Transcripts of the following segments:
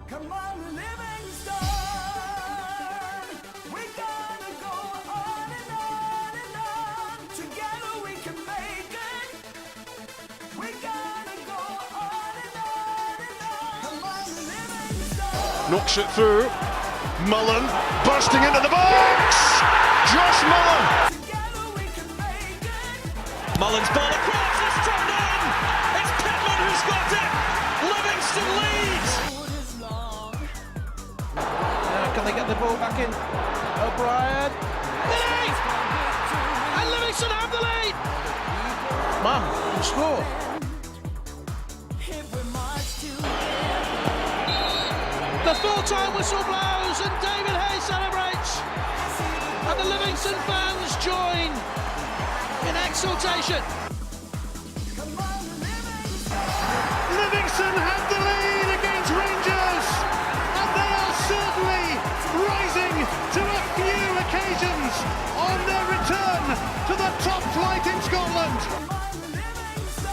Come on, Livingston, we're gonna go on and on and on. Together we can make it. We're gonna go on and on and on. Come on, Livingston. Knocks it through. Mullen bursting into the box. Josh Mullen. Together we can make it. Mullen's ball across, it's turned in! It's Pittman who's got it! Livingston leads! Road is long. Can they get the ball back in? O'Brien. Lead! And Livingston have the lead! Man, score. If we march together. The full-time whistle blows and David Hayes celebrates! And the Livingston fans join in exultation. Come on, Livingston. Livingston have the lead against Rangers, and they are certainly rising to a few occasions on their return to the top flight in Scotland. Come on, Livingston.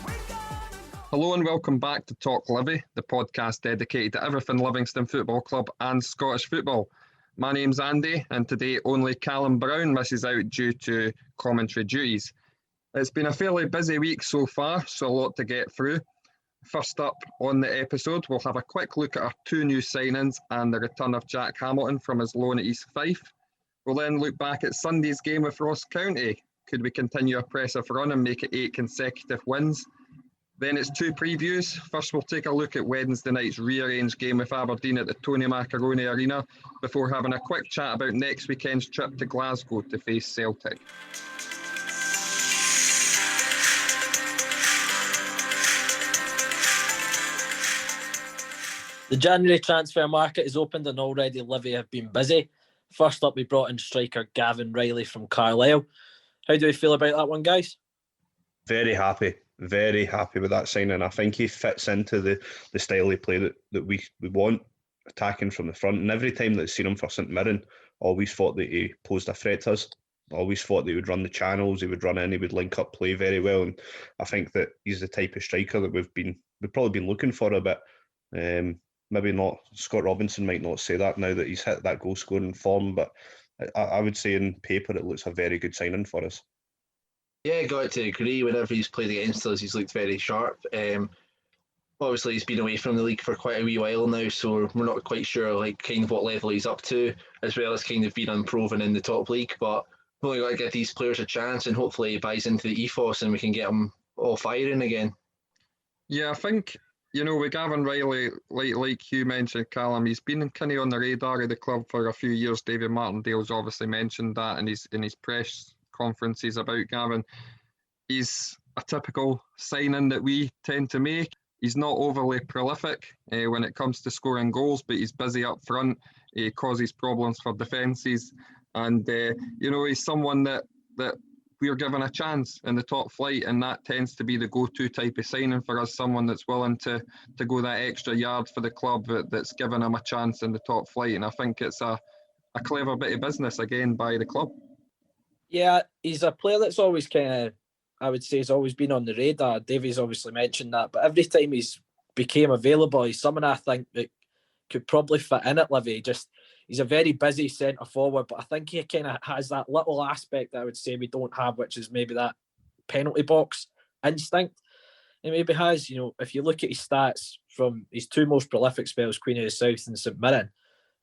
We're gonna go. Hello and welcome back to TalkLivi, the podcast dedicated to everything Livingston Football Club and Scottish football. My name's Andy, and today only Callum Brown misses out due to commentary duties. It's been a fairly busy week so far, so a lot to get through. First up on the episode, we'll have a quick look at our two new signings and the return of Jack Hamilton from his loan at East Fife. We'll then look back at Sunday's game with Ross County. Could we continue a impressive run and make it 8 consecutive wins? Then it's two previews. First, we'll take a look at Wednesday night's rearranged game with Aberdeen at the Tony Macaroni Arena before having a quick chat about next weekend's trip to Glasgow to face Celtic. The January transfer market is opened and already Livy have been busy. First up, we brought in striker Gavin Riley from Carlisle. How do we feel about that one, guys? Very happy with that signing. I think he fits into the style of play that we want, attacking from the front. And every time that I've seen him for St Mirren, always thought that he posed a threat to us. Always thought that he would run the channels, he would run in, he would link up play very well. And I think that he's the type of striker that we've probably been looking for a bit. Maybe not, Scott Robinson might not say that now that he's hit that goal scoring form, but I would say in paper it looks a very good signing for us. Yeah, got to agree. Whenever he's played against us, he's looked very sharp. Obviously, he's been away from the league for quite a wee while now, so we're not quite sure kind of what level he's up to, as well as kind of being unproven in the top league. But we've only got to give these players a chance, and hopefully he buys into the ethos and we can get them all firing again. Yeah, I think, with Gavin Riley, like you mentioned, Callum, he's been kind of on the radar of the club for a few years. David Martindale's obviously mentioned that in his press conferences about Gavin. He's a typical signing that we tend to make. He's not overly prolific when it comes to scoring goals, but he's busy up front. He causes problems for defences, and he's someone that we're given a chance in the top flight, and that tends to be the go-to type of signing for us. Someone that's willing to go that extra yard for the club, that's given him a chance in the top flight, and I think it's a clever bit of business again by the club. Yeah, he's a player that's always he's always been on the radar. Davies obviously mentioned that, but every time he's became available, he's someone I think that could probably fit in at Livy. He's a very busy centre forward, but I think he kind of has that little aspect that I would say we don't have, which is maybe that penalty box instinct. He maybe has, if you look at his stats from his two most prolific spells, Queen of the South and St Mirren,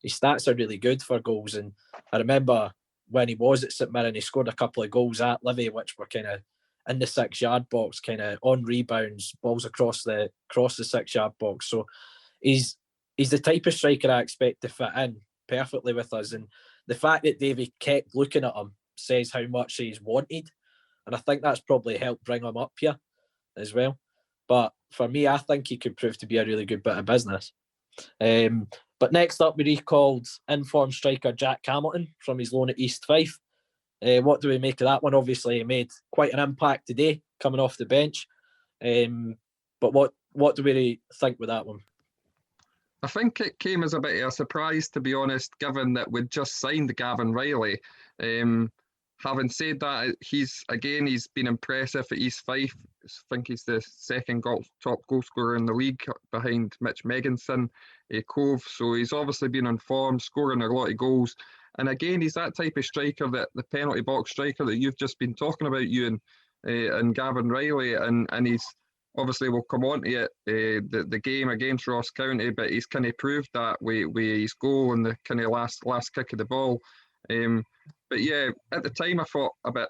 his stats are really good for goals. And I remember when he was at St Mirren, he scored a couple of goals at Livy, which were kind of in the 6-yard box, kind of on rebounds, balls across the 6-yard box. So he's the type of striker I expect to fit in perfectly with us. And the fact that Davey kept looking at him says how much he's wanted. And I think that's probably helped bring him up here as well. But for me, I think he could prove to be a really good bit of business. But next up, we recalled informed striker Jack Hamilton from his loan at East Fife. What do we make of that one? Obviously, he made quite an impact today, coming off the bench. But what do we think with that one? I think it came as a bit of a surprise, to be honest, given that we'd just signed Gavin Riley. having said that, he's been impressive at East Fife. I think he's the second top goal scorer in the league behind Mitch Megginson, Cove. So he's obviously been on form, scoring a lot of goals. And again, he's that type of striker, that the penalty box striker that you've just been talking about, Ewan, and Gavin Riley. And he's obviously, we'll come on to it, the game against Ross County, but he's kind of proved that with his goal and the kind of last kick of the ball. But yeah, at the time I thought a bit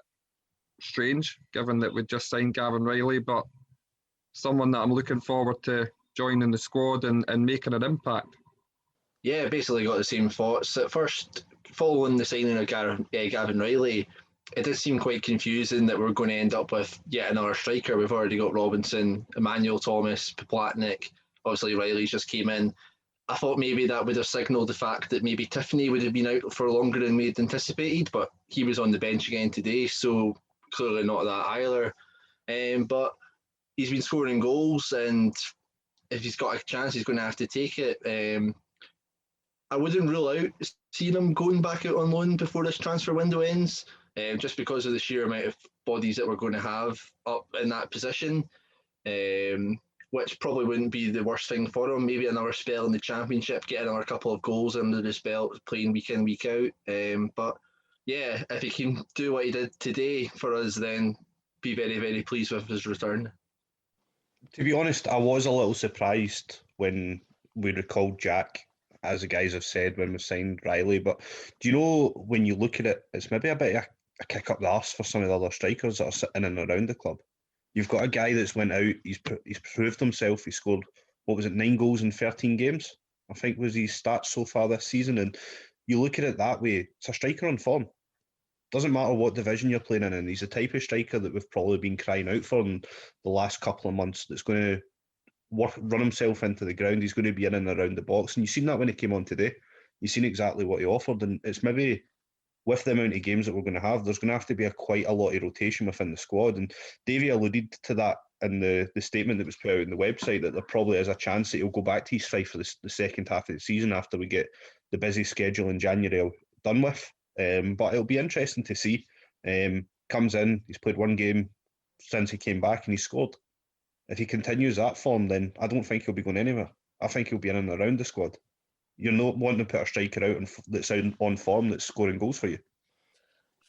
strange, given that we'd just signed Gavin Riley, but someone that I'm looking forward to joining the squad and making an impact. Yeah, basically got the same thoughts. At first, following the signing of Gavin Riley, it did seem quite confusing that we're going to end up with yet another striker. We've already got Robinson, Emmanuel Thomas, Poplatnik. Obviously, Riley's just came in. I thought maybe that would have signalled the fact that maybe Tiffany would have been out for longer than we had anticipated, but he was on the bench again today, so clearly not that either. But he's been scoring goals, and if he's got a chance, he's going to have to take it. I wouldn't rule out seeing him going back out on loan before this transfer window ends, just because of the sheer amount of bodies that we're going to have up in that position, which probably wouldn't be the worst thing for him. Maybe another spell in the Championship, getting another couple of goals under his belt, playing week in, week out. But yeah, if he can do what he did today for us, then be very, very pleased with his return. To be honest, I was a little surprised when we recalled Jack, as the guys have said, when we signed Riley. But do you know, when you look at it, it's maybe a bit of a kick up the arse for some of the other strikers that are sitting in and around the club. You've got a guy that's went out, he's proved himself, he scored, 9 goals in 13 games, I think was his stats so far this season. And you look at it that way, it's a striker on form. Doesn't matter what division you're playing in, and he's the type of striker that we've probably been crying out for in the last couple of months, that's going to run himself into the ground. He's going to be in and around the box, and you've seen that when he came on today. You've seen exactly what he offered, and it's maybe with the amount of games that we're going to have, there's going to have to be quite a lot of rotation within the squad. And Davey alluded to that in the statement that was put out on the website, that there probably is a chance that he'll go back to East Fife for the second half of the season after we get the busy schedule in January done with. But it'll be interesting to see. Comes in, he's played one game since he came back and he scored. If he continues that form, then I don't think he'll be going anywhere. I think he'll be in and around the squad. You're not wanting to put a striker out that's on form, that's scoring goals for you.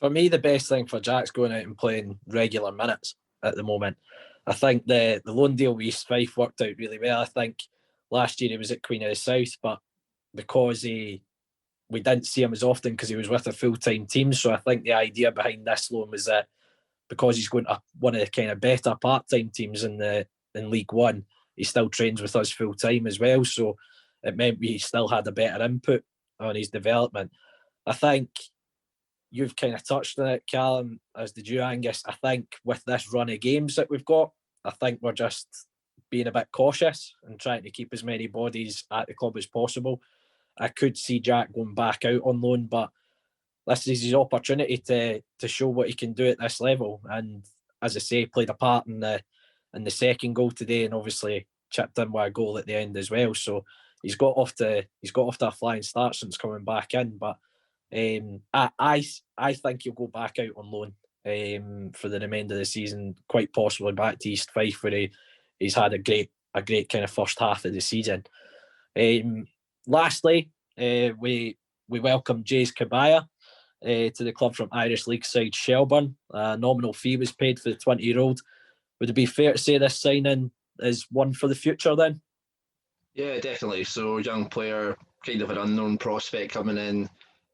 For me, the best thing for Jack's going out and playing regular minutes at the moment. I think the loan deal with East Fife worked out really well. I think last year he was at Queen of the South, but because we didn't see him as often because he was with a full-time team. So I think the idea behind this loan was that because he's going to one of the kind of better part-time teams in League One, he still trains with us full-time as well. So it meant we still had a better input on his development. I think you've kind of touched on it, Callum, as did you, Angus. I think with this run of games that we've got, I think we're just being a bit cautious and trying to keep as many bodies at the club as possible. I could see Jack going back out on loan, but this is his opportunity to show what he can do at this level. And as I say, played a part in the second goal today, and obviously chipped in with a goal at the end as well. So he's got off to a flying start since coming back in. But I think he'll go back out on loan for the remainder of the season, quite possibly back to East Fife, where he's had a great kind of first half of the season. Lastly, we welcomed Jays Kabaya to the club from Irish League side Shelburne. A nominal fee was paid for the 20-year-old. Would it be fair to say this signing is one for the future then? Yeah, definitely. So young player, kind of an unknown prospect coming in.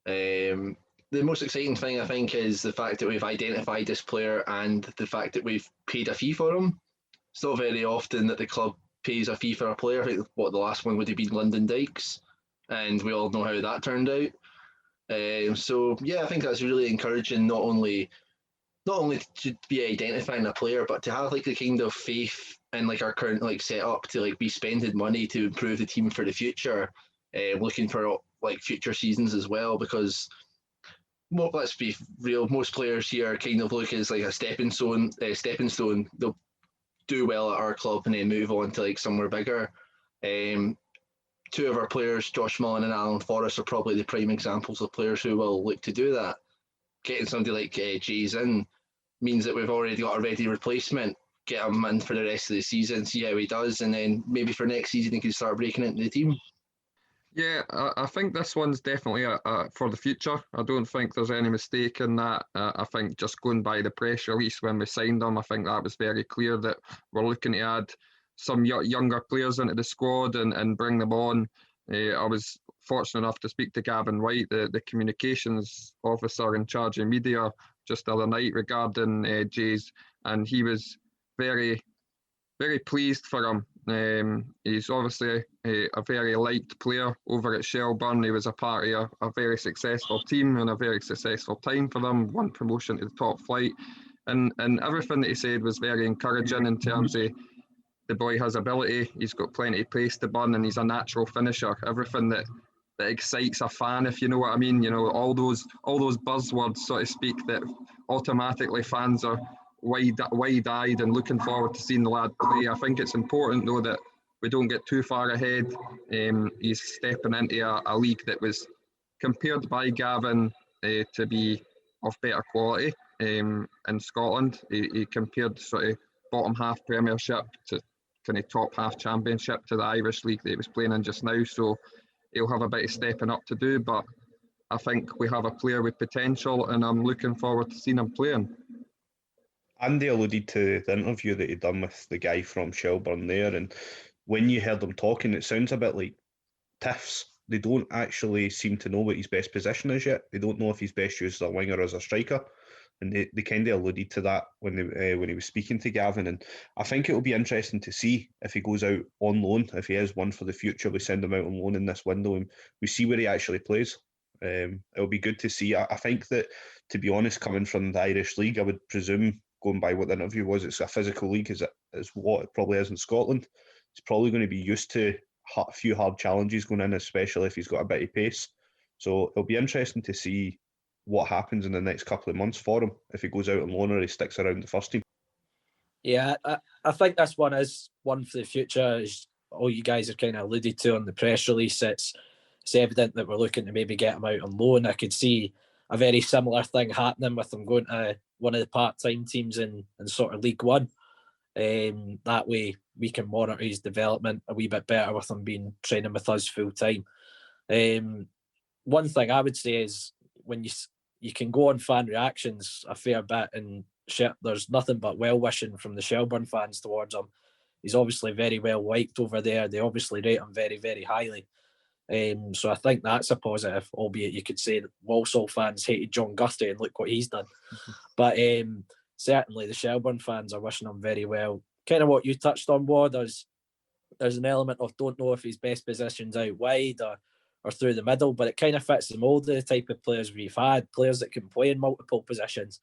The most exciting thing, I think, is the fact that we've identified this player and the fact that we've paid a fee for him. It's not very often that the club pays a fee for a player. I think the last one would have been London Dykes, and we all know how that turned out. So yeah, I think that's really encouraging. Not only to be identifying a player, but to have like the kind of faith in like our current like setup to like be spending money to improve the team for the future, looking for like future seasons as well. Because let's be real, most players here kind of look as like a stepping stone. They'll do well at our club and then move on to like somewhere bigger. Two of our players, Josh Mullen and Alan Forrest, are probably the prime examples of players who will look to do that. getting somebody like Jay's in means that we've already got a ready replacement. Get him in for the rest of the season, see how he does, and then maybe for next season he can start breaking into the team. Yeah, I think this one's definitely for the future. I don't think there's any mistake in that. I think just going by the press release when we signed him, I think that was very clear that we're looking to add some younger players into the squad and bring them on. I was fortunate enough to speak to Gavin White, the communications officer in charge of media, just the other night regarding Jays, and he was very pleased for him. He's obviously a very liked player over at Shelburne. He was a part of a very successful team and a very successful time for them, won promotion to the top flight. And everything that he said was very encouraging in terms of the boy has ability, he's got plenty of pace to burn, and he's a natural finisher. Everything that excites a fan, if you know what I mean. You know, all those buzzwords, so to speak, that automatically fans are wide-eyed and looking forward to seeing the lad play. I think it's important though that we don't get too far ahead. He's stepping into a league that was compared by Gavin to be of better quality in Scotland. He compared sort of bottom half Premiership to kind of top half Championship to the Irish league that he was playing in just now. So he'll have a bit of stepping up to do, but I think we have a player with potential, and I'm looking forward to seeing him playing. Andy alluded to the interview that he'd done with the guy from Shelburne there, and when you heard them talking, it sounds a bit like tiffs. They don't actually seem to know what his best position is yet. They don't know if he's best used as a winger or as a striker, and they kind of alluded to that when he was speaking to Gavin. And I think it'll be interesting to see if he goes out on loan. If he is one for the future, we send him out on loan in this window and we see where he actually plays. It'll be good to see. I think that, to be honest, coming from the Irish league, I would presume, going by what the interview was, it's a physical league as what it probably is in Scotland. He's probably going to be used to a few hard challenges going in, especially if he's got a bit of pace. So it'll be interesting to see what happens in the next couple of months for him, if he goes out on loan or he sticks around the first team. Yeah, I think this one is one for the future, as all you guys have kind of alluded to on the press release. It's evident that we're looking to maybe get him out on loan. I could see a very similar thing happening with him going to one of the part-time teams in sort of League One. That way we can monitor his development a wee bit better with him being training with us full-time. One thing I would say is when you can go on fan reactions a fair bit, and there's nothing but well-wishing from the Shelburne fans towards him. He's obviously very well liked over there. They obviously rate him very, very highly. So I think that's a positive, albeit you could say that Walsall fans hated John Gusty and look what he's done. But certainly the Shelburne fans are wishing him very well. Kind of what you touched on, Ward, there's an element of don't know if his best position's out wide or through the middle, but it kind of fits the mould of the type of players we've had, players that can play in multiple positions,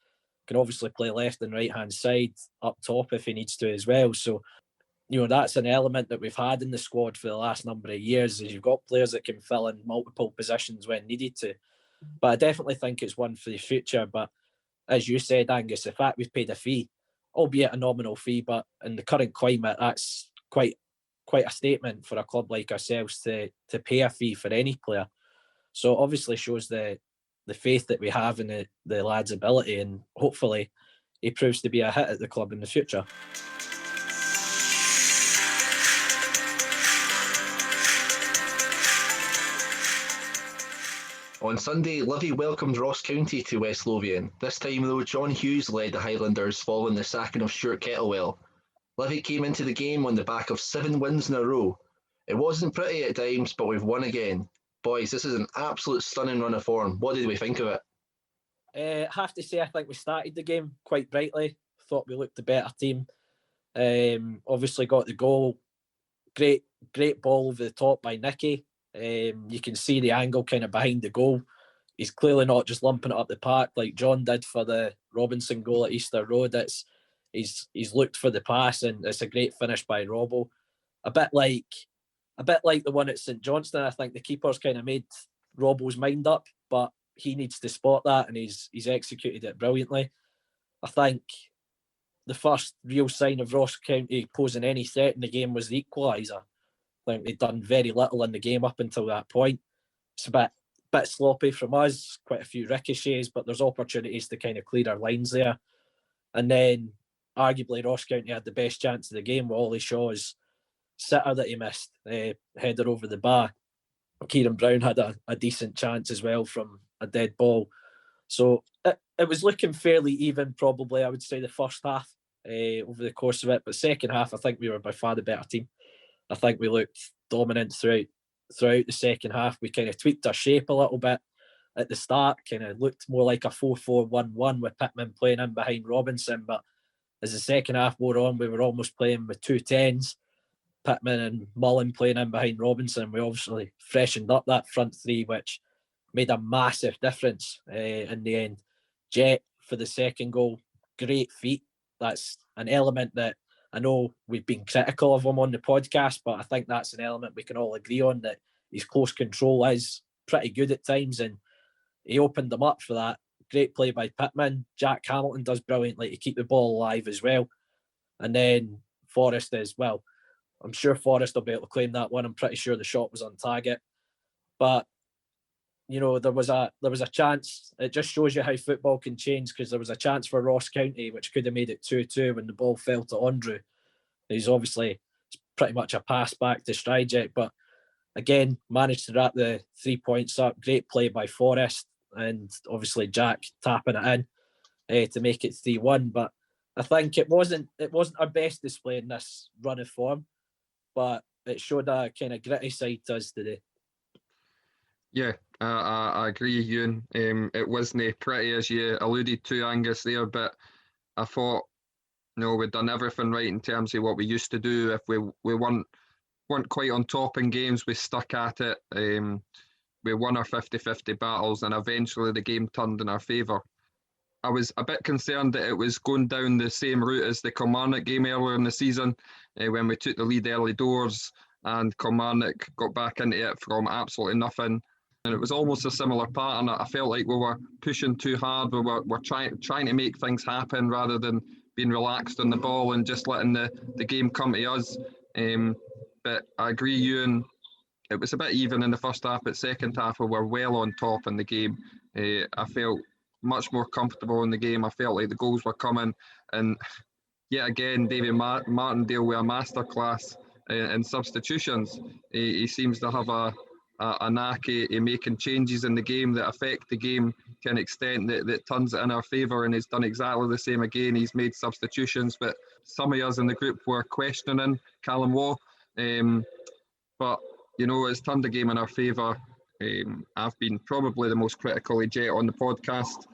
can obviously play left and right-hand side, up top if he needs to as well. So, you know, that's an element that we've had in the squad for the last number of years, is you've got players that can fill in multiple positions when needed to. But I definitely think it's one for the future. But as you said, Angus, the fact we've paid a fee, albeit a nominal fee, but in the current climate, that's quite a statement for a club like ourselves to pay a fee for any player. So obviously shows the faith that we have in the lad's ability, and hopefully he proves to be a hit at the club in the future. On Sunday, Livy welcomed Ross County to West Lothian. This time though, John Hughes led the Highlanders following the sacking of Stuart Kettlewell. Livy came into the game on the back of 7 wins in a row. It wasn't pretty at times, but we've won again. Boys, this is an absolute stunning run of form. What did we think of it? I have to say, I think we started the game quite brightly. Thought we looked the better team. Obviously got the goal. Great ball over the top by Nicky. You can see the angle kind of behind the goal. He's clearly not just lumping it up the park like John did for the Robinson goal at Easter Road. He's looked for the pass, and it's a great finish by Robbo. A bit like the one at St Johnstone. I think the keeper's kind of made Robbo's mind up, but he needs to spot that, and he's executed it brilliantly. I think the first real sign of Ross County posing any threat in the game was the equaliser. I think they'd done very little in the game up until that point. It's a bit bit sloppy from us, quite a few ricochets, but there's opportunities to kind of clear our lines there. And then arguably Ross County had the best chance of the game with Ollie Shaw's sitter that he missed, header over the bar. Kieran Brown had a decent chance as well from a dead ball. So it was looking fairly even, probably, I would say, the first half over the course of it. But second half, I think we were by far the better team. I think we looked dominant throughout the second half. We kind of tweaked our shape a little bit at the start, kind of looked more like a 4-4-1-1 with Pittman playing in behind Robinson. But as the second half wore on, we were almost playing with 2 10s, Pittman and Mullen playing in behind Robinson. We obviously freshened up that front three, which made a massive difference in the end. Jet for the second goal, great feet. That's an element that I know we've been critical of him on the podcast, but I think that's an element we can all agree on, that his close control is pretty good at times, and he opened them up for that. Great play by Pittman. Jack Hamilton does brilliantly to keep the ball alive as well. And then Forrest as well. I'm sure Forrest will be able to claim that one. I'm pretty sure the shot was on target. But, you know, there was a chance. It just shows you how football can change, because there was a chance for Ross County, which could have made it 2-2 when the ball fell to Andrew. He's obviously pretty much a pass back to Stryjek, but again, managed to wrap the 3 points up. Great play by Forrest, and obviously Jack tapping it in to make it 3-1. But I think it wasn't our best display in this run of form, but it showed a kind of gritty side to us today. Yeah, I agree, Ewan. It wasn't pretty, as you alluded to, Angus, there, but I thought, we'd done everything right in terms of what we used to do. If we weren't quite on top in games, we stuck at it. We won our 50-50 battles, and eventually the game turned in our favour. I was a bit concerned that it was going down the same route as the Kilmarnock game earlier in the season, when we took the lead early doors and Kilmarnock got back into it from absolutely nothing. And it was almost a similar pattern. I felt like we were pushing too hard. We were trying to make things happen rather than being relaxed on the ball and just letting the game come to us. But I agree, Ewan, it was a bit even in the first half, but second half we were well on top in the game. I felt much more comfortable in the game. I felt like the goals were coming, and yet again, David Martindale with a masterclass in substitutions. He seems to have a knack of making changes in the game that affect the game to an extent that turns it in our favour, and he's done exactly the same again. He's made substitutions, but some of us in the group were questioning Callum Waugh, but it's turned the game in our favour. I've been probably the most critical of Jet on the podcast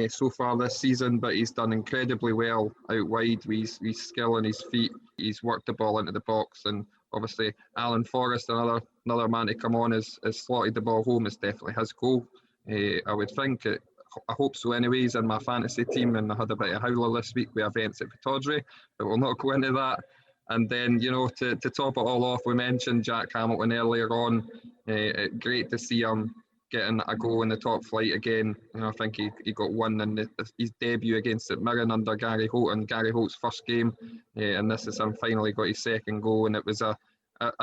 so far this season, but he's done incredibly well out wide with his skill and his feet. He's worked the ball into the box, and obviously Alan Forrest, another man to come on, has slotted the ball home. It's definitely his goal. I would think I hope so anyways, in my fantasy team, and I had a bit of howler this week with events at Pittodrie, but we'll not go into that. And then, to top it all off, we mentioned Jack Hamilton earlier on. Great to see him getting a goal in the top flight again. I think he got one in his debut against St Mirren under Gary Holt, Gary Holt's first game, and this is him finally got his second goal, and it was a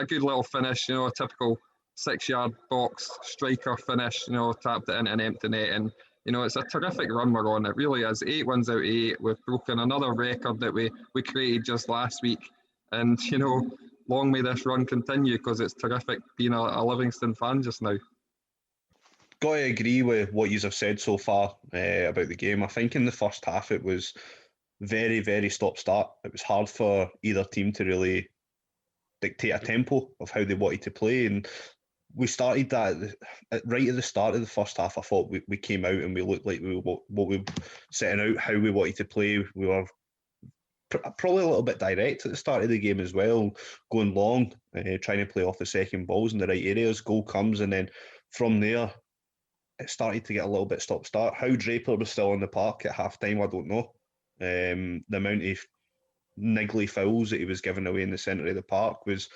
good little finish, a typical 6-yard box striker finish, tapped it into an empty net, and it's a terrific run we're on. It really is. 8 wins out of 8. We've broken another record that we created just last week, and long may this run continue, because it's terrific being a Livingston fan just now. Got to agree with what you have said so far about the game. I think in the first half it was very, very stop-start. It was hard for either team to really dictate a tempo of how they wanted to play, and we started that right at the start of the first half. I thought we came out and we looked like we were setting out how we wanted to play. We were probably a little bit direct at the start of the game as well, going long, trying to play off the second balls in the right areas. Goal comes, and then from there it started to get a little bit stop-start. How Draper was still in the park at half-time, I don't know. The amount of niggly fouls that he was giving away in the centre of the park was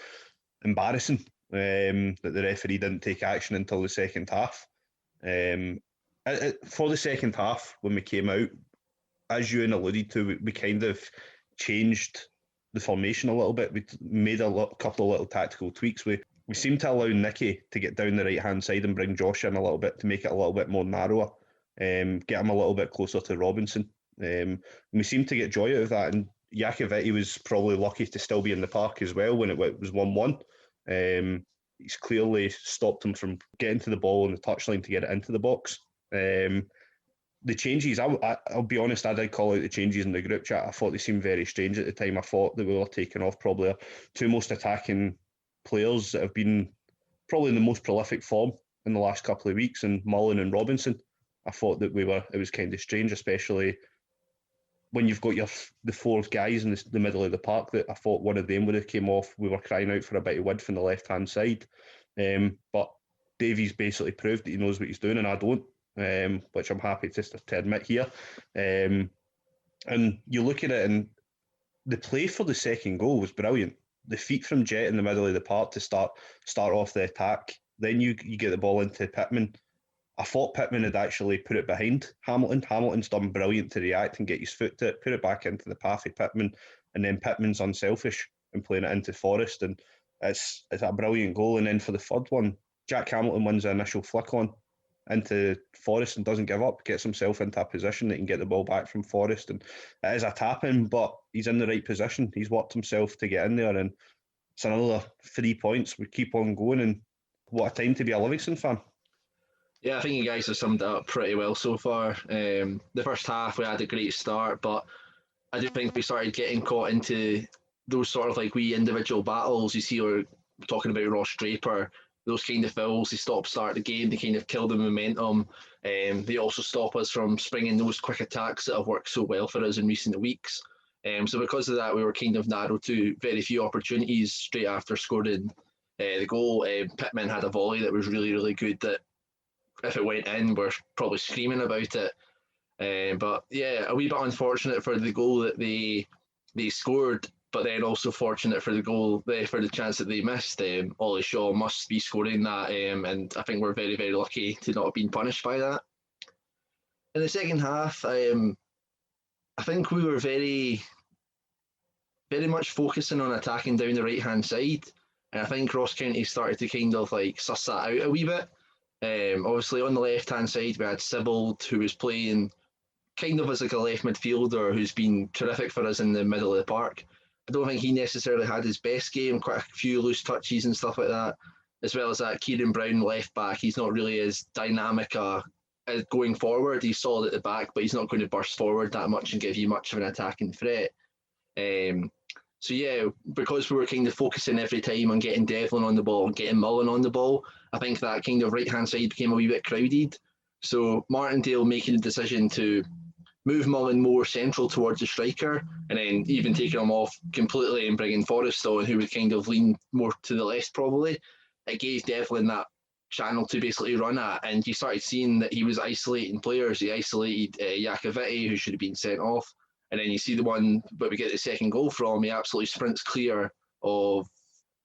embarrassing, that the referee didn't take action until the second half. For the second half, when we came out, as Ewan alluded to, we kind of changed the formation a little bit. We made a couple of little tactical tweaks. We we seem to allow Nicky to get down the right-hand side and bring Josh in a little bit to make it a little bit more narrower, get him a little bit closer to Robinson. And we seem to get joy out of that, and Iacovetti was probably lucky to still be in the park as well when it was 1-1. He's clearly stopped him from getting to the ball on the touchline to get it into the box. The changes, I'll be honest, I did call out the changes in the group chat. I thought they seemed very strange at the time. I thought that we were taking off probably our two most attacking players that have been probably in the most prolific form in the last couple of weeks, and Mullen and Robinson. I thought that it was kind of strange, especially when you've got the four guys in the middle of the park. That I thought one of them would have came off. We were crying out for a bit of width on the left-hand side. But Davies basically proved that he knows what he's doing, and I don't, which I'm happy to admit here. And you look at it, and the play for the second goal was brilliant. The feet from Jet in the middle of the park to start off the attack. Then you get the ball into Pittman. I thought Pittman had actually put it behind Hamilton. Hamilton's done brilliant to react and get his foot to it, put it back into the path of Pittman, and then Pittman's unselfish and playing it into Forrest, and it's a brilliant goal. And then for the third one, Jack Hamilton wins the initial flick on into Forrest and doesn't give up, gets himself into a position that he can get the ball back from Forrest, and it is a tap-in, but he's in the right position. He's worked himself to get in there, and it's another 3 points. We keep on going, and what a time to be a Livingston fan. Yeah, I think you guys have summed it up pretty well so far. The first half, we had a great start, but I do think we started getting caught into those sort of like wee individual battles. You see, we're talking about Ross Draper, those kind of fouls, they start the game, they kind of kill the momentum. They also stop us from springing those quick attacks that have worked so well for us in recent weeks. So because of that, we were kind of narrowed to very few opportunities straight after scoring the goal. Pittman had a volley that was really, really good that if it went in, we're probably screaming about it. But yeah, a wee bit unfortunate for the goal that they scored, but then also fortunate for the goal, for the chance that they missed. Ollie Shaw must be scoring that, and I think we're very, very lucky to not have been punished by that. In the second half, I think we were very, very much focusing on attacking down the right-hand side, and I think Ross County started to kind of like suss that out a wee bit. Obviously, on the left-hand side, we had Sibbald, who was playing kind of as like a left midfielder, who's been terrific for us in the middle of the park. I don't think he necessarily had his best game, quite a few loose touches and stuff like that, as well as that Kieran Brown left back. He's not really as dynamic going forward. He's solid at the back, but he's not going to burst forward that much and give you much of an attacking threat. So yeah, because we were kind of focusing every time on getting Devlin on the ball and getting Mullen on the ball, I think that kind of right-hand side became a wee bit crowded. So Martindale making the decision to move Mullen more central towards the striker, and then even taking him off completely and bringing Forrest on, who would kind of lean more to the left probably. It gave Devlin that channel to basically run at, and you started seeing that he was isolating players. He isolated Iacovetti, who should have been sent off, and then you see the one where we get the second goal from, he absolutely sprints clear of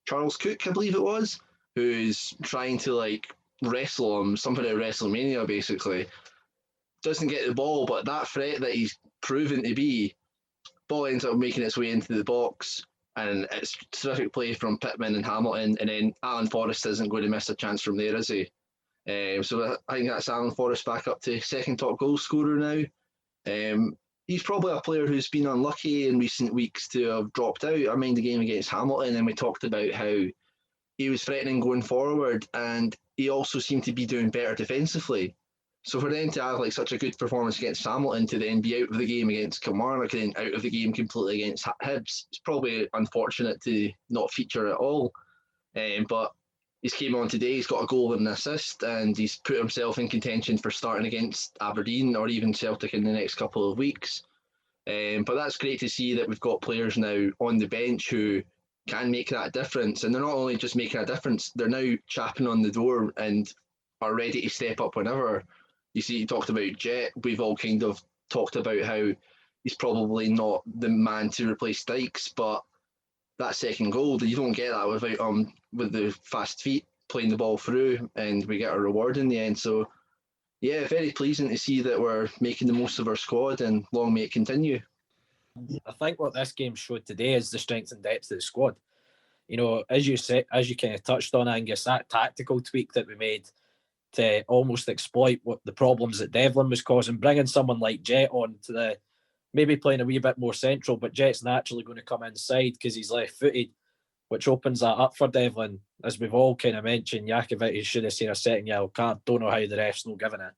Charles Cook, I believe it was, who's trying to like wrestle him, something out of WrestleMania basically. Doesn't get the ball, but that threat that he's proven to be, ball ends up making its way into the box, and it's terrific play from Pittman and Hamilton, and then Alan Forrest isn't going to miss a chance from there, is he? So I think that's Alan Forrest back up to second top goal scorer now. He's probably a player who's been unlucky in recent weeks to have dropped out. I mind the game against Hamilton, and we talked about how he was threatening going forward, and he also seemed to be doing better defensively. So for them to have like such a good performance against Hamilton to then be out of the game against Kilmarnock and then out of the game completely against Hibs, it's probably unfortunate to not feature at all. But he's came on today, he's got a goal and an assist, and he's put himself in contention for starting against Aberdeen or even Celtic in the next couple of weeks. But that's great to see that we've got players now on the bench who can make that difference. And they're not only just making a difference, they're now chapping on the door and are ready to step up whenever. You see, you talked about Jet. We've all kind of talked about how he's probably not the man to replace Dykes, but that second goal, you don't get that without with the fast feet playing the ball through, and we get a reward in the end. So, yeah, very pleasing to see that we're making the most of our squad, and long may it continue. I think what this game showed today is the strength and depth of the squad. you know, as you kind of touched on, Angus, that tactical tweak that we made to almost exploit what the problems that Devlin was causing, bringing someone like Jet on to the, maybe playing a wee bit more central, but Jet's naturally going to come inside because he's left-footed, which opens that up for Devlin. As we've all kind of mentioned, Jakovic should have seen a second yellow card. Don't know how the ref's not given it.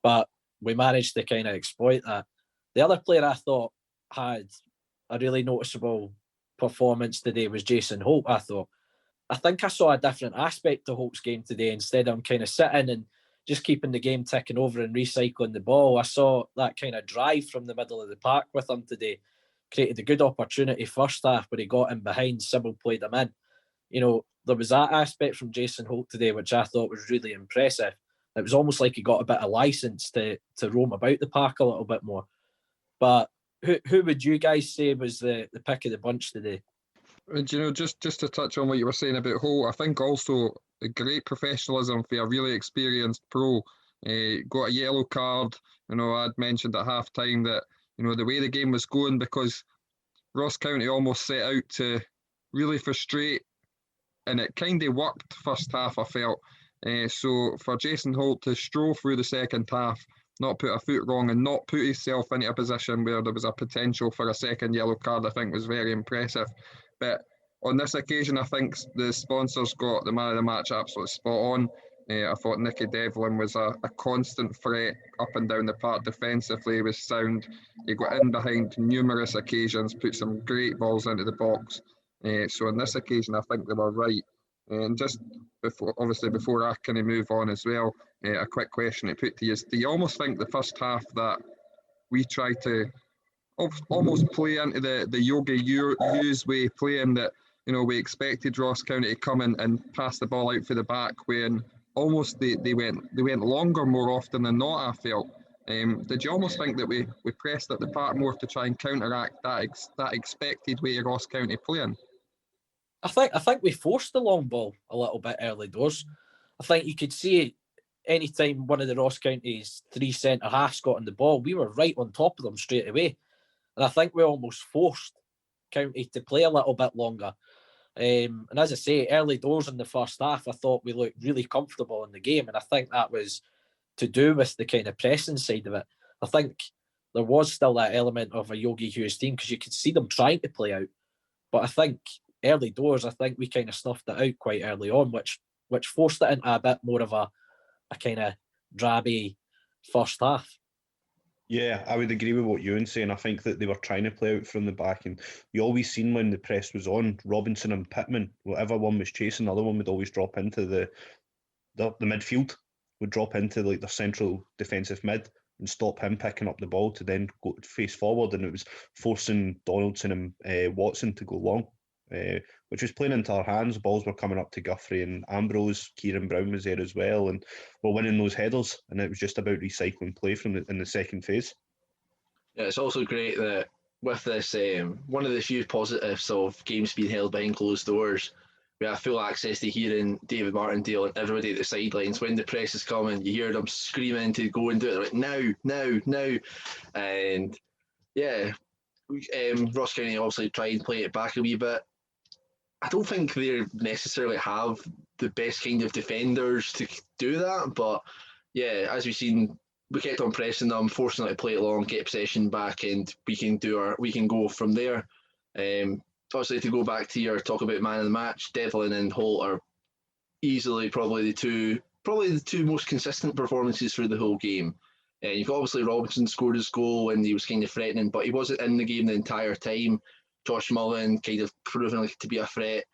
But we managed to kind of exploit that. The other player I thought had a really noticeable performance today was Jason Holt, I thought. I think I saw a different aspect to Holt's game today. Instead of him kind of sitting and just keeping the game ticking over and recycling the ball, I saw that kind of drive from the middle of the park with him today. Created a good opportunity first half where he got in behind, Sybil played him in. You know, there was that aspect from Jason Holt today, which I thought was really impressive. It was almost like he got a bit of license to roam about the park a little bit more. But who would you guys say was the pick of the bunch today? And, you know, just to touch on what you were saying about Holt, I think also a great professionalism for a really experienced pro. Got a yellow card. You know, I'd mentioned at half time that, you know, the way the game was going, because Ross County almost set out to really frustrate, and it kind of worked first half, I felt. So for Jason Holt to stroll through the second half, not put a foot wrong and not put himself into a position where there was a potential for a second yellow card, I think was very impressive. But on this occasion, I think the sponsors got the man of the match absolutely spot on. I thought Nicky Devlin was a constant threat up and down the park defensively. He was sound. He got in behind numerous occasions, put some great balls into the box. So on this occasion, I think they were right. And just before I kind of move on as well, a quick question to put to you is: do you almost think the first half that we tried to almost play into the Yogi Hughes way, playing that, you know, we expected Ross County to come in and pass the ball out for the back, when almost they went longer more often than not, I felt. Did you almost think that we pressed at the park more to try and counteract that expected way of Ross County playing? I think we forced the long ball a little bit early doors. I think you could see any time one of the Ross County's three centre halves got on the ball, we were right on top of them straight away. And I think we almost forced County to play a little bit longer. And as I say, early doors in the first half, I thought we looked really comfortable in the game. And I think that was to do with the kind of pressing side of it. I think there was still that element of a Yogi Hughes team, because you could see them trying to play out. But I think early doors, I think we kind of snuffed it out quite early on, which forced it into a bit more of a kind of drabby first half. Yeah, I would agree with what Ewan's saying. I think that they were trying to play out from the back, and you always seen when the press was on, Robinson and Pittman, whatever one was chasing, the other one would always drop into the midfield, would drop into like the central defensive mid and stop him picking up the ball to then go face forward, and it was forcing Donaldson and Watson to go long, which was playing into our hands. Balls were coming up to Guthrie and Ambrose. Kieran Brown was there as well, and we're winning those headers, and it was just about recycling play in the second phase. Yeah, it's also great that with this, one of the few positives of games being held behind closed doors, we have full access to hearing David Martindale and everybody at the sidelines. When the press is coming, you hear them screaming to go and do it. They're like, now. And yeah, Ross County obviously tried and play it back a wee bit. I don't think they necessarily have the best kind of defenders to do that, but yeah, as we've seen, we kept on pressing them, forcing them to play it long, get possession back, and we can go from there. Obviously, to go back to your talk about man of the match, Devlin and Holt are easily probably the two most consistent performances for the whole game. And you've obviously Robinson scored his goal and he was kind of threatening, but he wasn't in the game the entire time. Josh Mullen kind of proven like to be a threat,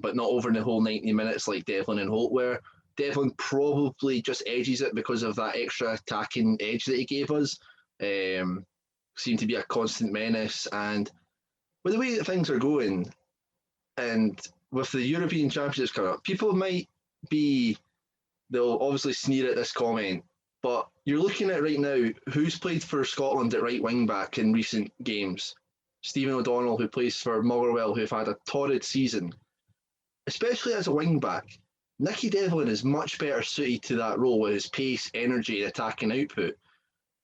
but not over the whole 90 minutes like Devlin and Holt were. Devlin probably just edges it because of that extra attacking edge that he gave us. Seemed to be a constant menace, and with the way that things are going, and with the European Championships coming up, people they'll obviously sneer at this comment, but you're looking at right now who's played for Scotland at right wing back in recent games. Stephen O'Donnell, who plays for Motherwell, who've had a torrid season. Especially as a wing back, Nicky Devlin is much better suited to that role with his pace, energy, and attacking output.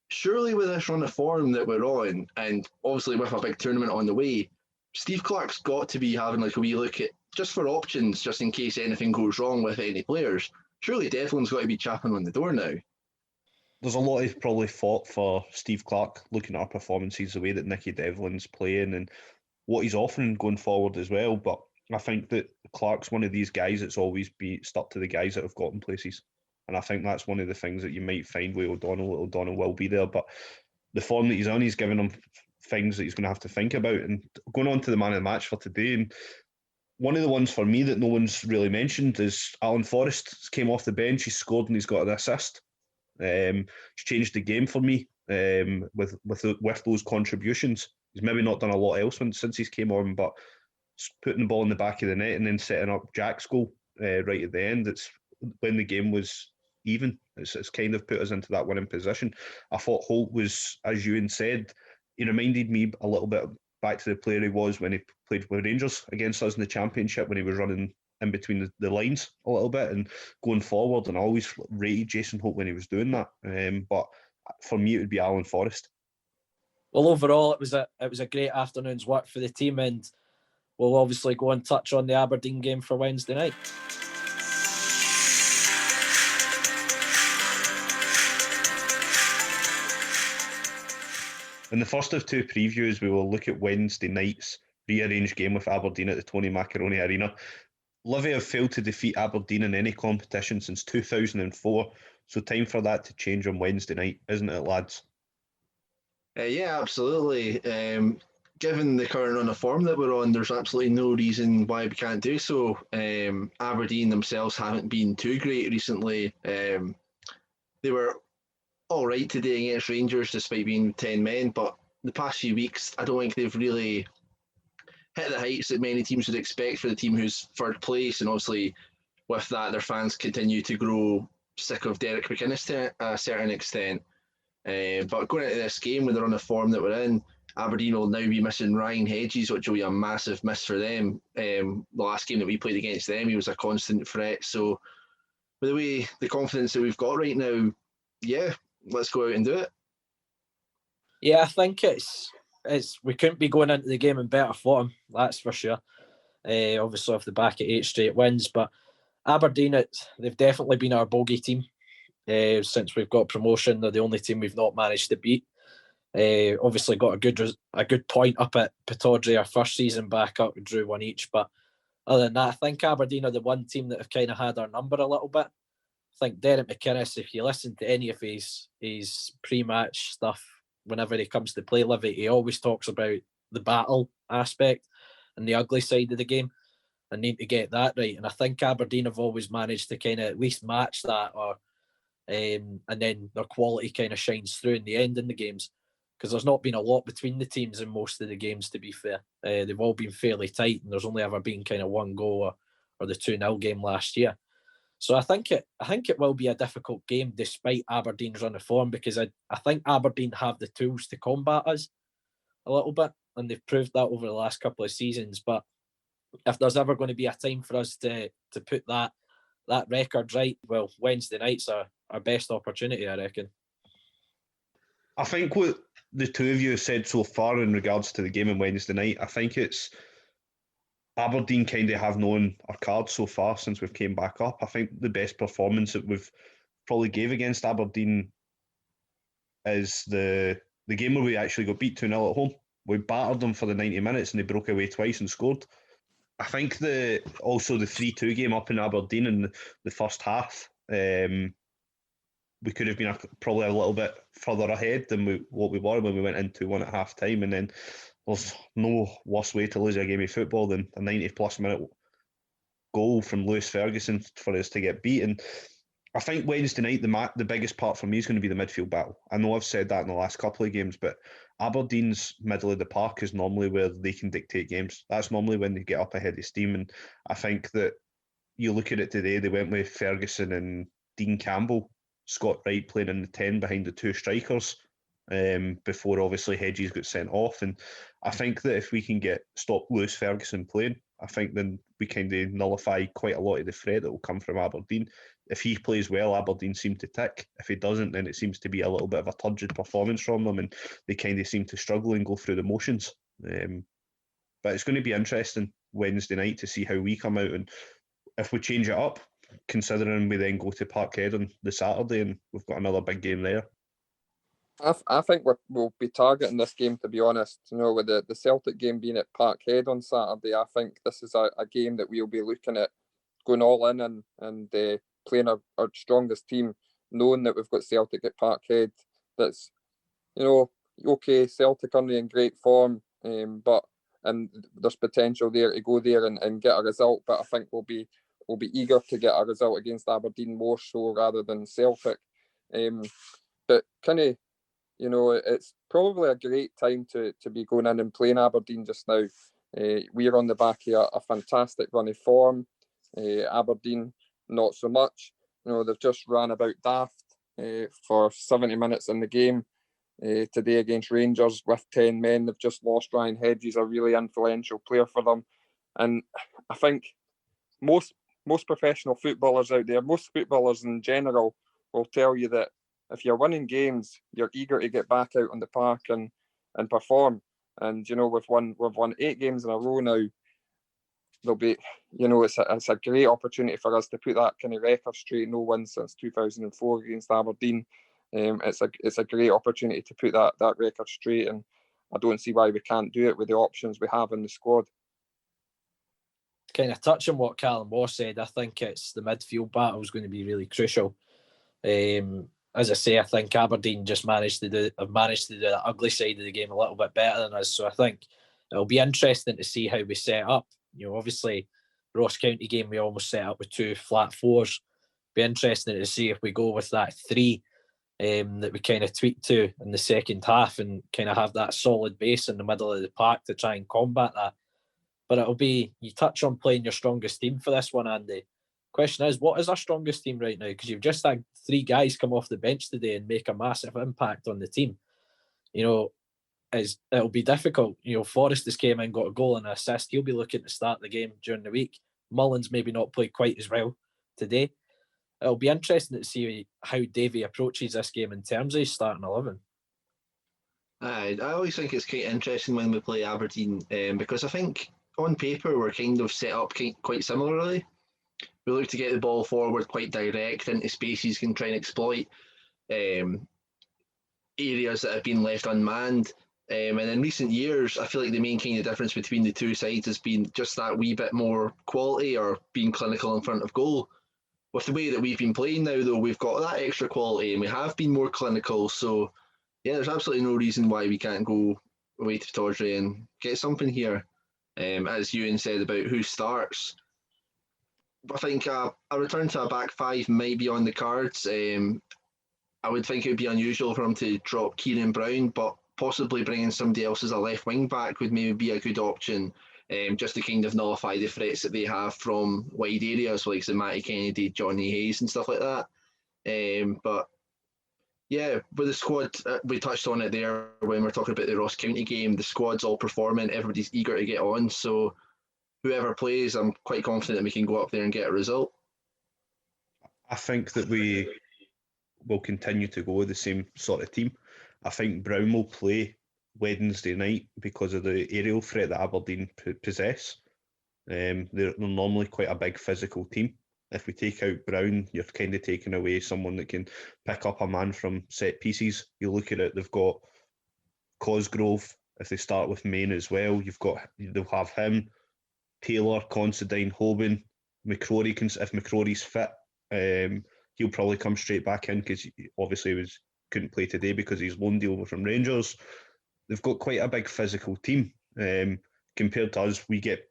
Surely with this run of form that we're on, and obviously with a big tournament on the way, Steve Clark's got to be having like a wee look at just for options, just in case anything goes wrong with any players. Surely Devlin's got to be chapping on the door now. There's a lot of probably fought for Steve Clarke looking at our performances, the way that Nicky Devlin's playing and what he's offering going forward as well. But I think that Clark's one of these guys that's always stuck to the guys that have gotten places. And I think that's one of the things that you might find with O'Donnell. O'Donnell will be there, but the form that he's on, he's giving him things that he's going to have to think about. And going on to the man of the match for today, and one of the ones for me that no one's really mentioned is Alan Forrest. Came off the bench, he scored and he's got an assist. He's changed the game for me with those contributions. He's maybe not done a lot else since he's came on, but putting the ball in the back of the net and then setting up Jack's goal right at the end. It's when the game was even. It's kind of put us into that winning position. I thought Holt was, as Ewan said, he reminded me a little bit back to the player he was when he played with Rangers against us in the Championship, when he was running in between the lines a little bit and going forward. And I always rated Jason Holt when he was doing that. But for me, it would be Alan Forrest. Well, overall, it was a great afternoon's work for the team, and we'll obviously go and touch on the Aberdeen game for Wednesday night. In the first of two previews, we will look at Wednesday night's rearranged game with Aberdeen at the Tony Macaroni Arena. Livy have failed to defeat Aberdeen in any competition since 2004, so time for that to change on Wednesday night, isn't it, lads? Yeah, absolutely. Given the current run of form that we're on, there's absolutely no reason why we can't do so. Aberdeen themselves haven't been too great recently. They were all right today against Rangers despite being 10 men, but the past few weeks, I don't think they've really hit the heights that many teams would expect for the team who's third place. And obviously, with that, their fans continue to grow sick of Derek McInnes to a certain extent. But going into this game with the run of form that we're in, Aberdeen will now be missing Ryan Hedges, which will be a massive miss for them. The last game that we played against them, he was a constant threat. So with the confidence that we've got right now, yeah, let's go out and do it. Yeah, I think it's we couldn't be going into the game in better form, that's for sure. Obviously off the back of 8 straight wins, but Aberdeen, they've definitely been our bogey team since we've got promotion. They're the only team we've not managed to beat. Obviously got a good point up at Pittodrie our first season back up. We drew 1 each, but other than that, I think Aberdeen are the one team that have kind of had our number a little bit. I think Derek McInnes, if you listen to any of his pre-match stuff, whenever he comes to play Livy, he always talks about the battle aspect and the ugly side of the game and need to get that right. And I think Aberdeen have always managed to kind of at least match that, or and then their quality kind of shines through in the end in the games, because there's not been a lot between the teams in most of the games, to be fair. They've all been fairly tight, and there's only ever been kind of one goal or the 2-0 game last year. So I think it will be a difficult game despite Aberdeen's run of form, because I think Aberdeen have the tools to combat us a little bit, and they've proved that over the last couple of seasons. But if there's ever going to be a time for us to put that record right, well, Wednesday night's our best opportunity, I reckon. I think what the two of you have said so far in regards to the game on Wednesday night, I think it's Aberdeen kind of have known our cards so far since we've came back up. I think the best performance that we've probably gave against Aberdeen is the game where we actually got beat 2-0 at home. We battered them for the 90 minutes and they broke away twice and scored. I think also the 3-2 game up in Aberdeen in the first half, we could have been probably a little bit further ahead than what we were when we went into 1 at half time. And then there's no worse way to lose a game of football than a 90-plus minute goal from Lewis Ferguson for us to get beaten. I think Wednesday night, the biggest part for me is going to be the midfield battle. I know I've said that in the last couple of games, but Aberdeen's middle of the park is normally where they can dictate games. That's normally when they get up ahead of steam. And I think that you look at it today, they went with Ferguson and Dean Campbell, Scott Wright playing in the 10 behind the 2 strikers, before obviously Hedges got sent off. And I think that if we can stop Lewis Ferguson playing, I think then we kind of nullify quite a lot of the threat that will come from Aberdeen. If he plays well, Aberdeen seem to tick. If he doesn't, then it seems to be a little bit of a turgid performance from them, and they kind of seem to struggle and go through the motions. But it's going to be interesting. Wednesday night to see how we come out, and if we change it up, considering we then go to Parkhead on the Saturday and we've got another big game there. I think we'll be targeting this game, to be honest. With the Celtic game being at Parkhead on Saturday, I think this is a game that we'll be looking at going all in and playing our strongest team, knowing that we've got Celtic at Parkhead. That's, okay, Celtic aren't in great form, but there's potential there to go there and get a result. But I think we'll be eager to get a result against Aberdeen more so rather than Celtic. But kind of, it's probably a great time to be going in and playing Aberdeen just now. We're on the back of a fantastic run of form. Aberdeen, not so much. They've just ran about daft for 70 minutes in the game today against Rangers with 10 men. They've just lost Ryan Hedges, a really influential player for them. And I think most professional footballers out there, most footballers in general, will tell you that if you're winning games, you're eager to get back out on the park and perform. And we've won 8 games in a row now. There'll be, it's a great opportunity for us to put that kind of record straight. No win since 2004 against Aberdeen. It's a great opportunity to put that record straight, and I don't see why we can't do it with the options we have in the squad. Kind of touching what Callum Moss said, I think it's the midfield battle is going to be really crucial. As I say, I think Aberdeen just managed to do the ugly side of the game a little bit better than us. So I think it'll be interesting to see how we set up. Obviously, Ross County game, we almost set up with 2 flat 4s. Be interesting to see if we go with that 3 that we kind of tweaked to in the second half and kind of have that solid base in the middle of the park to try and combat that. But it'll be, you touch on playing your strongest team for this one, Andy. Question is, what is our strongest team right now? Because you've just had 3 guys come off the bench today and make a massive impact on the team. It'll be difficult. Forrest has came in, got a goal and an assist. He'll be looking to start the game during the week. Mullins maybe not played quite as well today. It'll be interesting to see how Davy approaches this game in terms of his starting 11. I always think it's quite interesting when we play Aberdeen because I think on paper we're kind of set up quite similarly. We look to get the ball forward quite direct into spaces, can try and exploit areas that have been left unmanned. And in recent years, I feel like the main kind of difference between the two sides has been just that wee bit more quality or being clinical in front of goal. With the way that we've been playing now, though, we've got that extra quality and we have been more clinical. So, yeah, there's absolutely no reason why we can't go away to Tawdry and get something here. As Ewan said about who starts, I think a return to a back 5 might be on the cards. I would think it would be unusual for him to drop Kieran Brown, but possibly bringing somebody else as a left wing back would maybe be a good option, just to kind of nullify the threats that they have from wide areas like Matty Kennedy, Johnny Hayes and stuff like that. But yeah, with the squad, we touched on it there when we were talking about the Ross County game. The squad's all performing, everybody's eager to get on, so whoever plays, I'm quite confident that we can go up there and get a result. I think that we will continue to go with the same sort of team. I think Brown will play Wednesday night because of the aerial threat that Aberdeen possess. They're normally quite a big physical team. If we take out Brown, you're kind of taking away someone that can pick up a man from set pieces. You look at it, they've got Cosgrove. If they start with Main as well, they'll have him, Taylor, Considine, Hoban, McCrory. If McCrory's fit, he'll probably come straight back in because obviously couldn't play today because he's loan deal from Rangers. They've got quite a big physical team. Compared to us, we get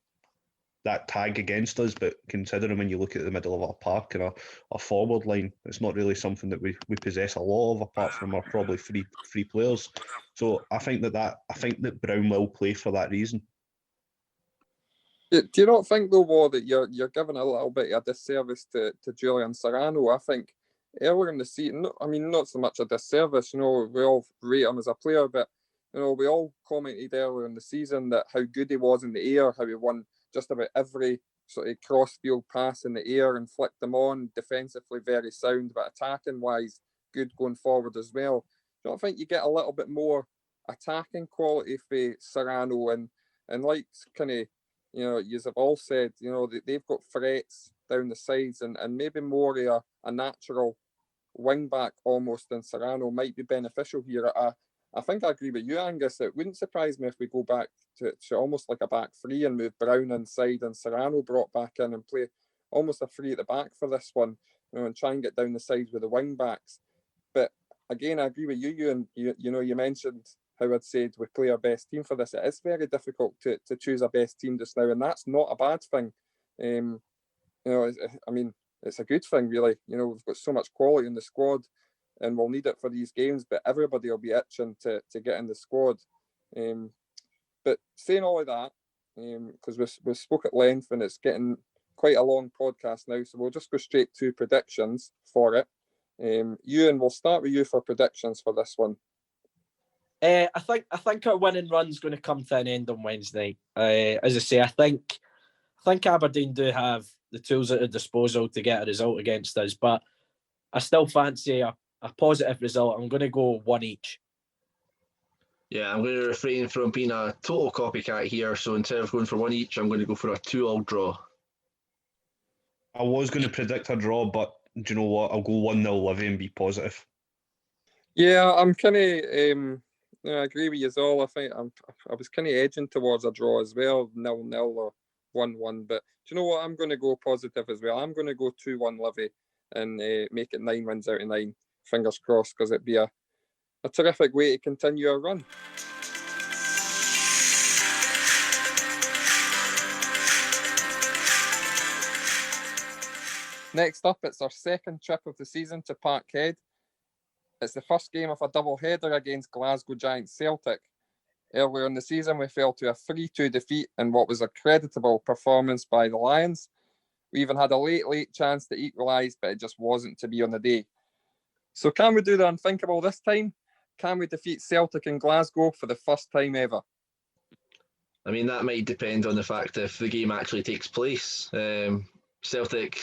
that tag against us, but considering when you look at the middle of our park and our forward line, it's not really something that we possess a lot of, apart from our probably three players. So I think that Brown will play for that reason. Do you not think though, War, that you're giving a little bit of a disservice to Julian Serrano? I think earlier in the season, not so much a disservice, we all rate him as a player, but we all commented earlier in the season that how good he was in the air, how he won just about every sort of cross-field pass in the air and flicked them on, defensively very sound, but attacking-wise, good going forward as well. Do you not think you get a little bit more attacking quality for Serrano and like kind of, you have all said, they've got threats down the sides, and maybe more a natural wing back almost than Serrano might be beneficial here. I think I agree with you, Angus. It wouldn't surprise me if we go back to almost like a back three and move Brown inside and Serrano brought back in and play almost a three at the back for this one, and try and get down the sides with the wing backs. But again, I agree with you, Ewan. You mentioned how I'd said we play our best team for this. It is very difficult to choose a best team just now, and that's not a bad thing. It's a good thing, really. We've got so much quality in the squad, and we'll need it for these games, but everybody will be itching to get in the squad. But saying all of that, because we spoke at length and it's getting quite a long podcast now, so we'll just go straight to predictions for it. Ewan, we'll start with you for predictions for this one. I think our winning run's going to come to an end on Wednesday. As I say, I think Aberdeen do have the tools at their disposal to get a result against us, but I still fancy a positive result. I'm going to go one each. Yeah, I'm going to refrain from being a total copycat here. So instead of going for one each, I'm going to go for a 2-2 draw. I was going to predict a draw, but do you know what? I'll go 1-0 Livy and be positive. Yeah, I'm kind of. I agree with you all. I think I was kind of edging towards a draw as well, 0-0 or 1-1. But do you know what? I'm going to go positive as well. I'm going to go 2-1 Livy and make it 9 wins out of 9. Fingers crossed, because it'd be a terrific way to continue our run. Next up, it's our second trip of the season to Parkhead. It's the first game of a double header against Glasgow Giants Celtic. Earlier in the season, we fell to a 3-2 defeat in what was a creditable performance by the Lions. We even had a late chance to equalise, but it just wasn't to be on the day. So can we do the unthinkable this time? Can we defeat Celtic in Glasgow for the first time ever? I mean, that might depend on the fact if the game actually takes place. Celtic,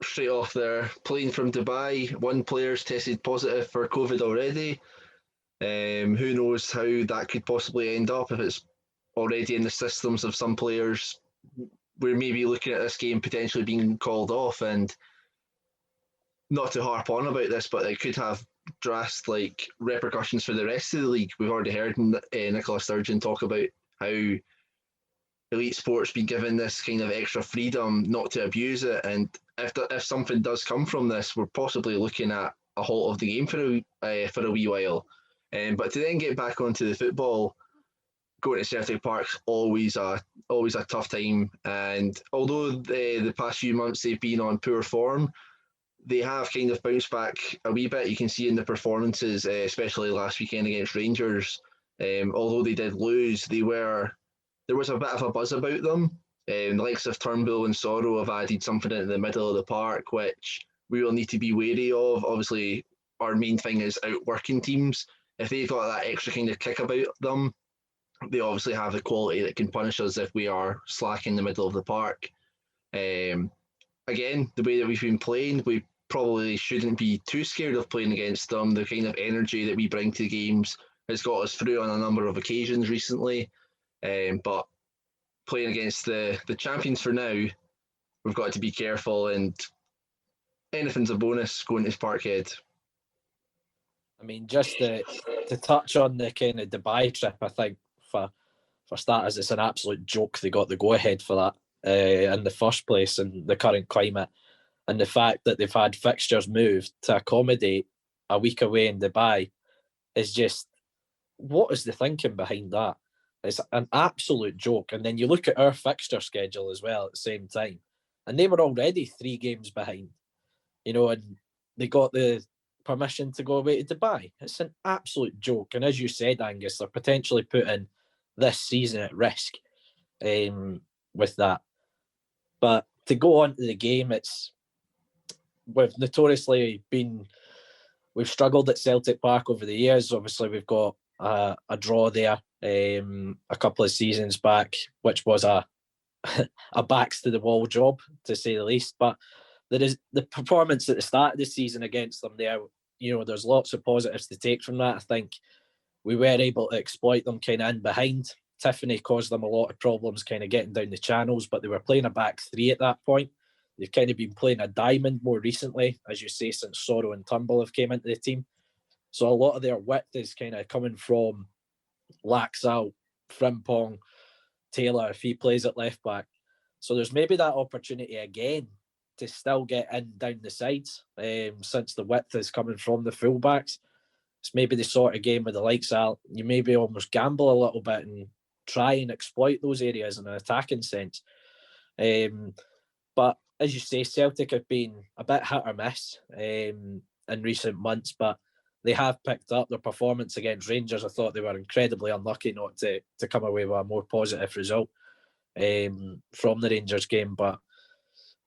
straight off their plane from Dubai, one player's tested positive for COVID already. Who knows how that could possibly end up if it's already in the systems of some players. We're maybe looking at this game potentially being called off, and not to harp on about this, but it could have drastic repercussions for the rest of the league. We've already heard Nicola Sturgeon talk about how elite sport's been given this kind of extra freedom not to abuse it, and if something does come from this, we're possibly looking at a halt of the game for a wee while. But to then get back onto the football, going to Celtic Park's always a tough time. And although the past few months they've been on poor form, they have kind of bounced back a wee bit. You can see in the performances, especially last weekend against Rangers. Although they did lose, there was a bit of a buzz about them. The likes of Turnbull and Sorrow have added something into the middle of the park, which we will need to be wary of. Obviously, our main thing is outworking teams. If they've got that extra kind of kick about them, they obviously have the quality that can punish us if we are slack in the middle of the park. Again, the way that we've been playing, we probably shouldn't be too scared of playing against them. The kind of energy that we bring to the games has got us through on a number of occasions recently. But playing against the champions for now, we've got to be careful, and anything's a bonus going to Parkhead. I mean, just to touch on the kind of Dubai trip, I think for starters, it's an absolute joke they got the go-ahead for that in the first place in the current climate. And the fact that they've had fixtures moved to accommodate a week away in Dubai is just, what is the thinking behind that? It's an absolute joke. And then you look at our fixture schedule as well at the same time, and they were already 3 games behind, and they got the permission to go away to Dubai. It's an absolute joke. And as you said, Angus, they're potentially putting this season at risk with that. But to go on to the game, we've struggled at Celtic Park over the years. Obviously, we've got a draw there a couple of seasons back, which was a backs to the wall job, to say the least. But there is the performance at the start of the season against them there. There's lots of positives to take from that. I think we were able to exploit them kind of in behind Tiffany caused them a lot of problems kind of getting down the channels, but they were playing a back three at that point. They've kind of been playing a diamond more recently, as you say, since Sorrow and Turnbull have came into the team. So a lot of their width is kind of coming from Laxalt, Frimpong, Taylor, if he plays at left back. So there's maybe that opportunity again to still get in down the sides, since the width is coming from the fullbacks. It's maybe the sort of game with the likes of you maybe almost gamble a little bit and try and exploit those areas in an attacking sense. But as you say, Celtic have been a bit hit or miss in recent months, but they have picked up. Their performance against Rangers, I thought they were incredibly unlucky not to come away with a more positive result from the Rangers game. But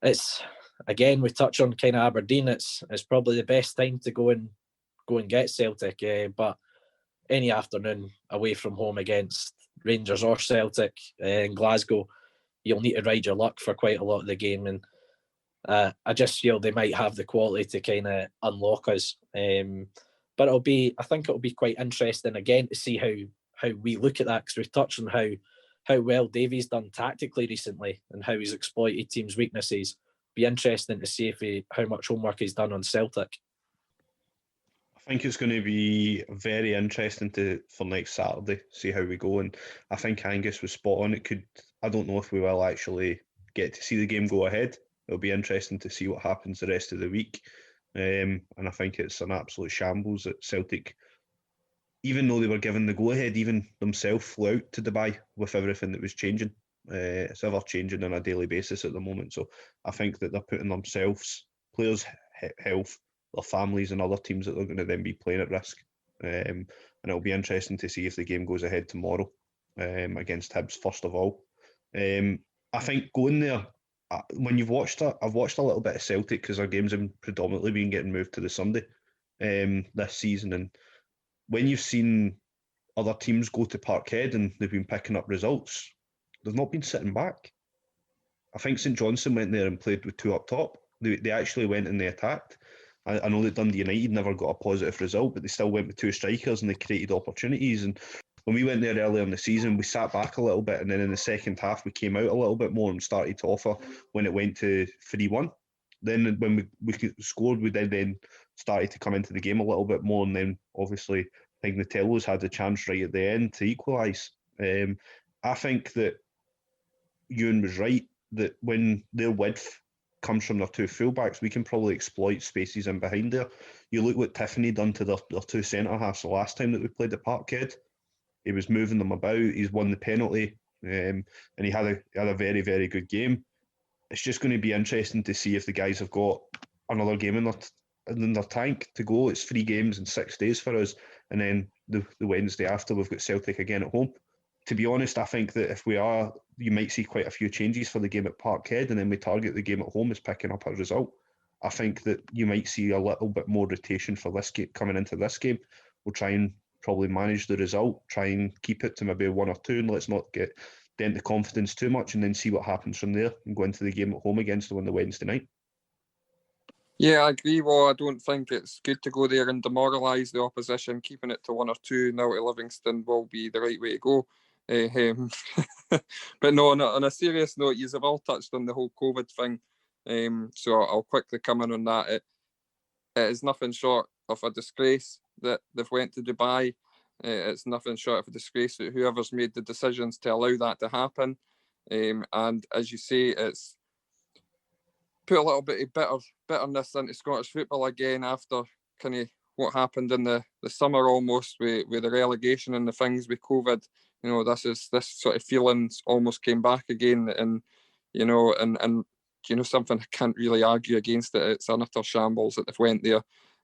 it's, again, we touch on kind of Aberdeen. It's probably the best time to go and get Celtic. But any afternoon away from home against Rangers or Celtic in Glasgow, you'll need to ride your luck for quite a lot of the game. And I just feel they might have the quality to kind of unlock us. But I think it'll be quite interesting again to see how we look at that, because we've touched on how well Davies done tactically recently and how he's exploited teams' weaknesses. Be interesting to see how much homework he's done on Celtic. I think it's going to be very interesting for next Saturday, see how we go. And I think Angus was spot on. I don't know if we will actually get to see the game go ahead. It'll be interesting to see what happens the rest of the week. And I think it's an absolute shambles that Celtic, even though they were given the go-ahead, even themselves flew out to Dubai with everything that was changing. It's ever changing on a daily basis at the moment. So I think that they're putting themselves, players' health, their families and other teams that they're going to then be playing at risk. And it'll be interesting to see if the game goes ahead tomorrow against Hibs first of all. I think going there, when you've watched it, I've watched a little bit of Celtic because our games have predominantly been getting moved to the Sunday this season. And when you've seen other teams go to Parkhead and they've been picking up results, they've not been sitting back. I think St Johnstone went there and played with two up top. They actually went and they attacked. I know that Dundee United never got a positive result, but they still went with two strikers and they created opportunities. And when we went there earlier in the season, we sat back a little bit, and then in the second half we came out a little bit more and started to offer when it went to 3-1. Then when we scored, we then started to come into the game a little bit more, and then obviously I think Natello's had the chance right at the end to equalise. I think that Ewan was right, that when their width comes from their two fullbacks, we can probably exploit spaces in behind there. You look what Tiffany done to their two centre-halves the last time that we played at Parkhead. He was moving them about, he's won the penalty, and he had a very, very good game. It's just going to be interesting to see if the guys have got another game in their tank to go. It's 3 games in 6 days for us, and then the Wednesday after we've got Celtic again at home. To be honest, I think that if we are, you might see quite a few changes for the game at Parkhead, and then we target the game at home as picking up a result. I think that you might see a little bit more rotation for this game coming into this game. We'll try and probably manage the result, try and keep it to maybe 1 or 2, and let's not get dent the confidence too much, and then see what happens from there and go into the game at home against them on the Wednesday night. Yeah, I agree. Well, I don't think it's good to go there and demoralise the opposition. Keeping it to 1 or 2 now to Livingston will be the right way to go. But no, on a serious note, you've all touched on the whole COVID thing, so I'll quickly come in on that. It is nothing short of a disgrace that they've went to Dubai. It's nothing short of a disgrace that whoever's made the decisions to allow that to happen. And as you say, it's put a little bit of bitterness into Scottish football again after kind of what happened in the summer almost with the relegation and the things with COVID. You know, this sort of feelings almost came back again, and something I can't really argue against it. It's an utter shambles that they've went there,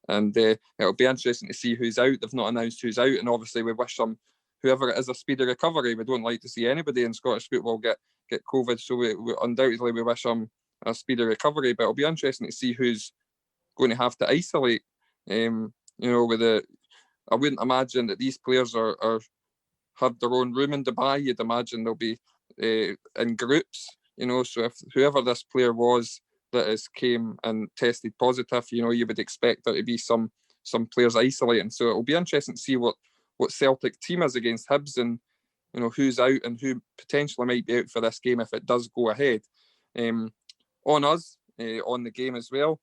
and it'll be interesting to see who's out. They've not announced who's out, and obviously we wish whoever it is a speedy recovery. We don't like to see anybody in Scottish football get COVID, so we undoubtedly we wish them a speedy recovery. But it'll be interesting to see who's going to have to isolate. I wouldn't imagine that these players are have their own room in Dubai. You'd imagine they'll be in groups, so if whoever this player was that came and tested positive, you would expect there to be some players isolating. So it'll be interesting to see what Celtic team is against Hibs, and who's out and who potentially might be out for this game if it does go ahead. On us, on the game as well.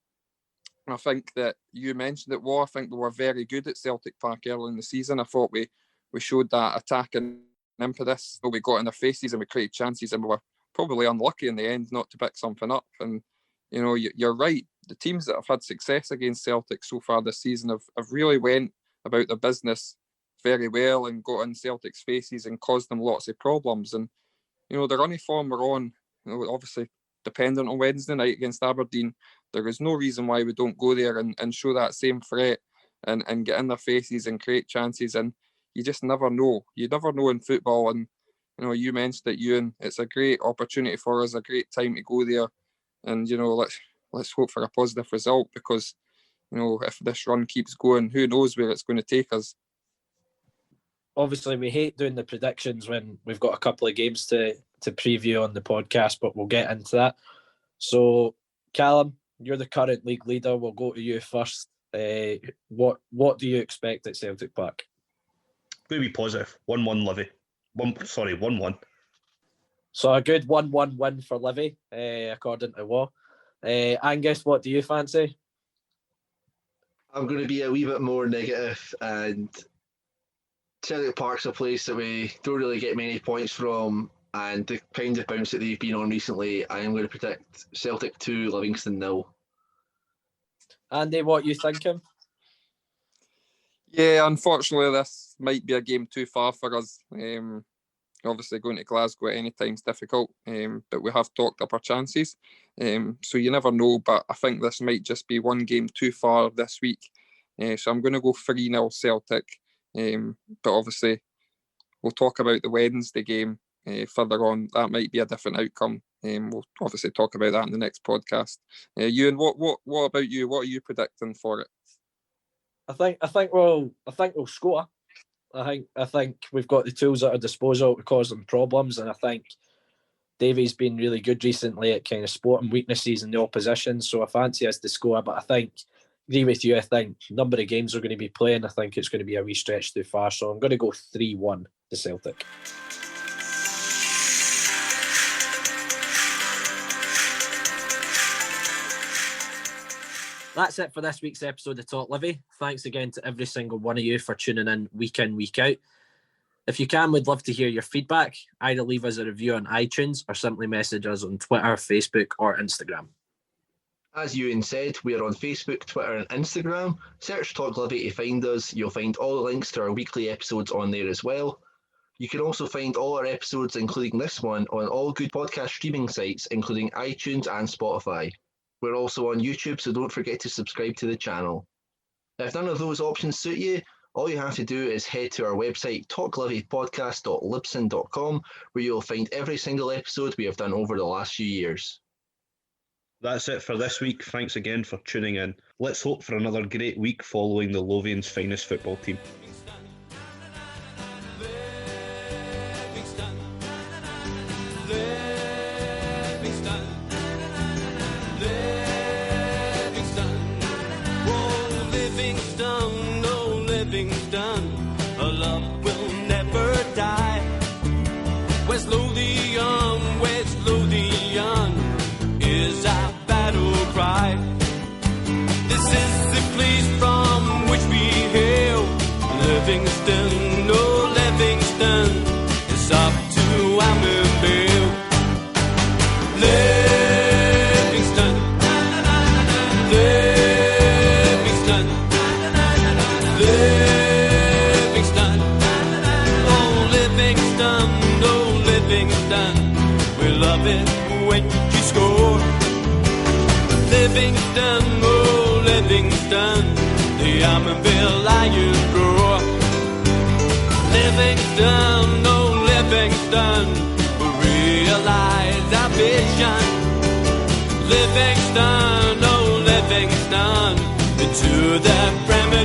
I think that you mentioned it, I think we were very good at Celtic Park early in the season. I thought we showed that attacking impetus. We got in their faces and we created chances, and we were probably unlucky in the end not to pick something up. And, you're right. The teams that have had success against Celtic so far this season have really went about their business very well and got in Celtic's faces and caused them lots of problems. And, the running form we're on, obviously dependent on Wednesday night against Aberdeen, there is no reason why we don't go there and show that same threat and get in their faces and create chances. And you just never know. You never know in football. And, you mentioned it, Ewan, it's a great opportunity for us, a great time to go there. And, let's hope for a positive result, because, if this run keeps going, who knows where it's going to take us. Obviously, we hate doing the predictions when we've got a couple of games to preview on the podcast, but we'll get into that. So, Callum, you're the current league leader. We'll go to you first. What do you expect at Celtic Park? Going to be positive. 1-1 Livy. 1-1. So a good 1-1 win for Livy, according to Waugh. Angus, what do you fancy? I'm going to be a wee bit more negative, and Celtic Park's a place that we don't really get many points from, and the kind of bounce that they've been on recently, I am going to predict Celtic 2, Livingston 0. Andy, what are you thinking? Yeah, unfortunately, this might be a game too far for us. Obviously, going to Glasgow at any time is difficult, but we have talked up our chances. So you never know, but I think this might just be one game too far this week. So I'm going to go 3-0 Celtic. But obviously, we'll talk about the Wednesday game further on. That might be a different outcome. We'll obviously talk about that in the next podcast. Ewan, what about you? What are you predicting for it? I think we'll score. I think we've got the tools at our disposal to cause them problems, and I think Davy's been really good recently at kind of sporting weaknesses in the opposition. So I fancy us to score, but I agree with you. I think the number of games we're going to be playing, I think it's going to be a wee stretch too far. So I'm going to go 3-1 to Celtic. That's it for this week's episode of TalkLivi. Thanks again to every single one of you for tuning in, week out. If you can, we'd love to hear your feedback. Either leave us a review on iTunes or simply message us on Twitter, Facebook or Instagram. As Ewan said, we are on Facebook, Twitter and Instagram. Search TalkLivi to find us. You'll find all the links to our weekly episodes on there as well. You can also find all our episodes, including this one, on all good podcast streaming sites, including iTunes and Spotify. We're also on YouTube, so don't forget to subscribe to the channel. If none of those options suit you, all you have to do is head to our website, talklivipodcast.libsyn.com, where you'll find every single episode we have done over the last few years. That's it for this week. Thanks again for tuning in. Let's hope for another great week following the Lothian's finest football team. West Lothian is our battle cry. This is the place from which we hail. Livingston, oh Livingston, it's up to Amberville. Livingston, Livingston, Livingston, oh Livingston. Livingston, we love it when you score. Livingston, oh Livingston, the Amberville Lions roar. Livingston, oh Livingston, we realize our vision. Livingston, oh Livingston, to the Premier